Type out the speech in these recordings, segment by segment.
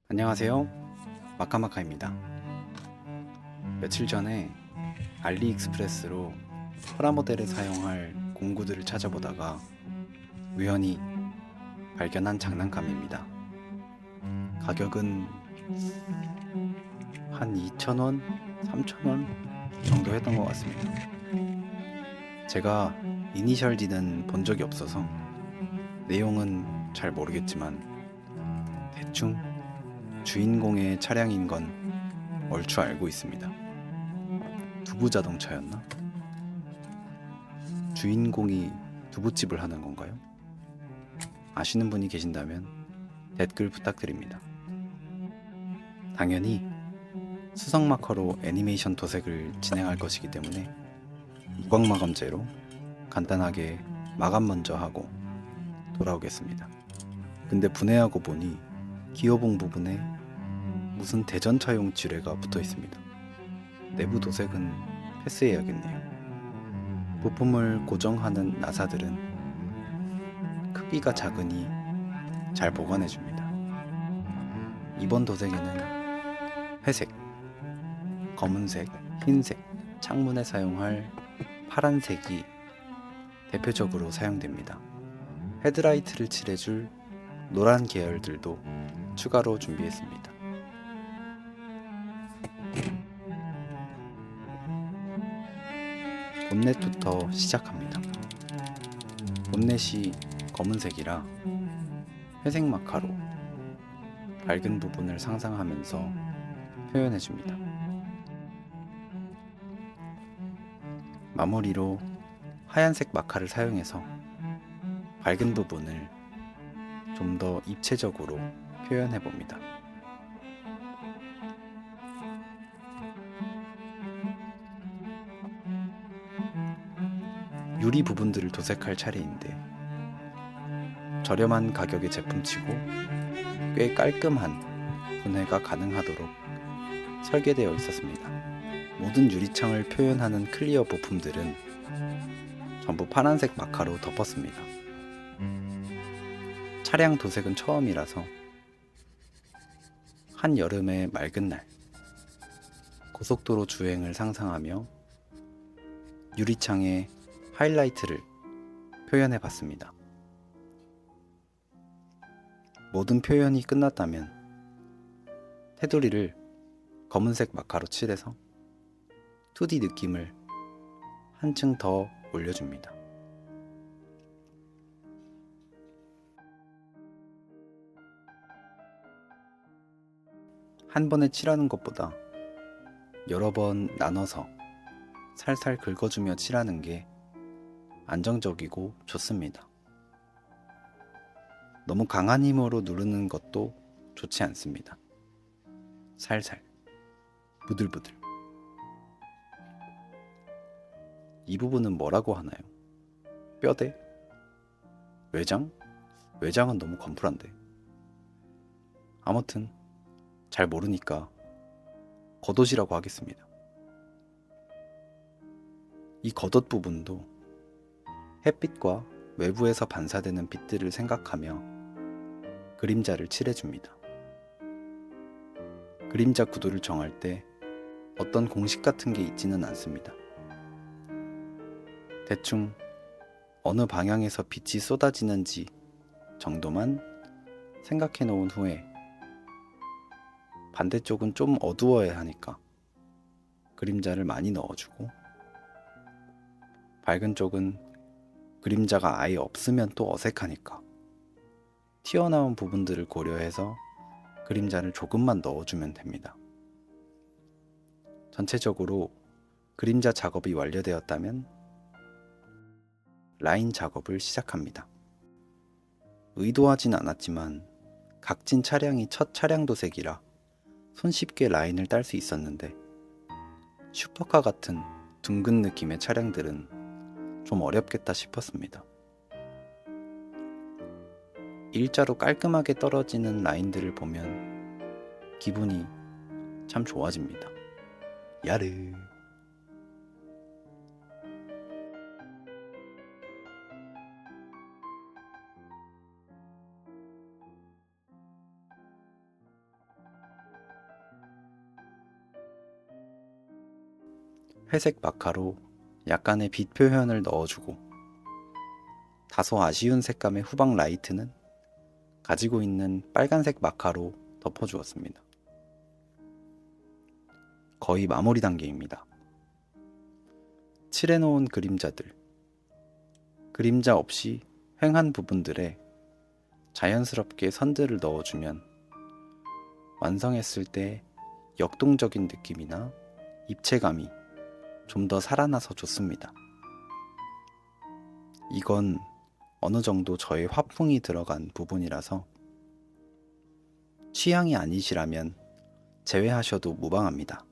안녕하세요. 마카마카입니다. 며칠 전에 알리익스프레스로 프라모델에 사용할 공구들을 찾아보다가 우연히 발견한 장난감입니다. 가격은 한 2,000원, 3,000원 정도 했던 것 같습니다. 제가 이니셜 D는 본 적이 없어서 내용은 잘 모르겠지만 대충 주인공의 차량인 건 얼추 알고 있습니다. 두부 자동차였나? 주인공이 두부집을 하는 건가요? 아시는 분이 계신다면 댓글 부탁드립니다. 당연히 수성 마커로 애니메이션 도색을 진행할 것이기 때문에 무광 마감제로 간단하게 마감 먼저 하고 돌아오겠습니다. 근데 분해하고 보니 기어봉 부분에 무슨 대전차용 지뢰가 붙어 있습니다. 내부 도색은 패스해야겠네요. 부품을 고정하는 나사들은 크기가 작으니 잘 보관해줍니다. 이번 도색에는 회색, 검은색, 흰색, 창문에 사용할 파란색이 대표적으로 사용됩니다. 헤드라이트를 칠해줄 노란 계열들도 추가로 준비했습니다. 본넷부터 시작합니다. 본넷이 검은색이라 회색 마카로 밝은 부분을 상상하면서 표현해줍니다. 마무리로 하얀색 마카를 사용해서 밝은 부분을 좀 더 입체적으로 표현해봅니다. 유리 부분들을 도색할 차례인데 저렴한 가격의 제품치고 꽤 깔끔한 분해가 가능하도록 설계되어 있었습니다. 모든 유리창을 표현하는 클리어 부품들은 전부 파란색 마카로 덮었습니다. 차량 도색은 처음이라서 한여름의 맑은 날 고속도로 주행을 상상하며 유리창에 하이라이트를 표현해 봤습니다. 모든 표현이 끝났다면 테두리를 검은색 마카로 칠해서 2D 느낌을 한층 더 올려줍니다. 한 번에 칠하는 것보다 여러 번 나눠서 살살 긁어주며 칠하는 게 안정적이고 좋습니다. 너무 강한 힘으로 누르는 것도 좋지 않습니다. 살살, 부들부들. 이 부분은 뭐라고 하나요? 뼈대? 외장? 외장은 너무 건풀한데. 아무튼 잘 모르니까 겉옷이라고 하겠습니다. 이 겉옷 부분도 햇빛과 외부에서 반사되는 빛들을 생각하며 그림자를 칠해줍니다. 그림자 구도를 정할 때 어떤 공식 같은 게 있지는 않습니다. 대충 어느 방향에서 빛이 쏟아지는지 정도만 생각해 놓은 후에 반대쪽은 좀 어두워야 하니까 그림자를 많이 넣어주고 밝은 쪽은 그림자가 아예 없으면 또 어색하니까 튀어나온 부분들을 고려해서 그림자를 조금만 넣어주면 됩니다. 전체적으로 그림자 작업이 완료되었다면 라인 작업을 시작합니다. 의도하진 않았지만 각진 차량이 첫 차량 도색이라 손쉽게 라인을 딸 수 있었는데 슈퍼카 같은 둥근 느낌의 차량들은 좀 어렵겠다 싶었습니다. 일자로 깔끔하게 떨어지는 라인들을 보면 기분이 참 좋아집니다. 야르. 회색 마카로 약간의 빛 표현을 넣어주고 다소 아쉬운 색감의 후방 라이트는 가지고 있는 빨간색 마카로 덮어주었습니다. 거의 마무리 단계입니다. 칠해놓은 그림자들, 그림자 없이 횡한 부분들에 자연스럽게 선들을 넣어주면 완성했을 때 역동적인 느낌이나 입체감이 좀 더 살아나서 좋습니다. 이건 어느 정도 저의 화풍이 들어간 부분이라서 취향이 아니시라면 제외하셔도 무방합니다.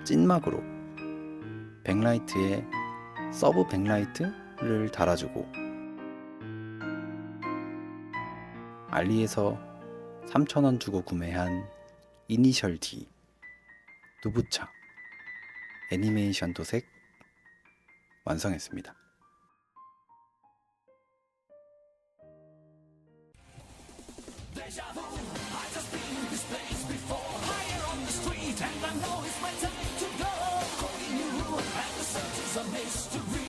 찐막으로 백라이트에 서브 백라이트를 달아주고 알리에서 3,000원 주고 구매한 이니셜 D 두부차 애니메이션 도색 완성했습니다.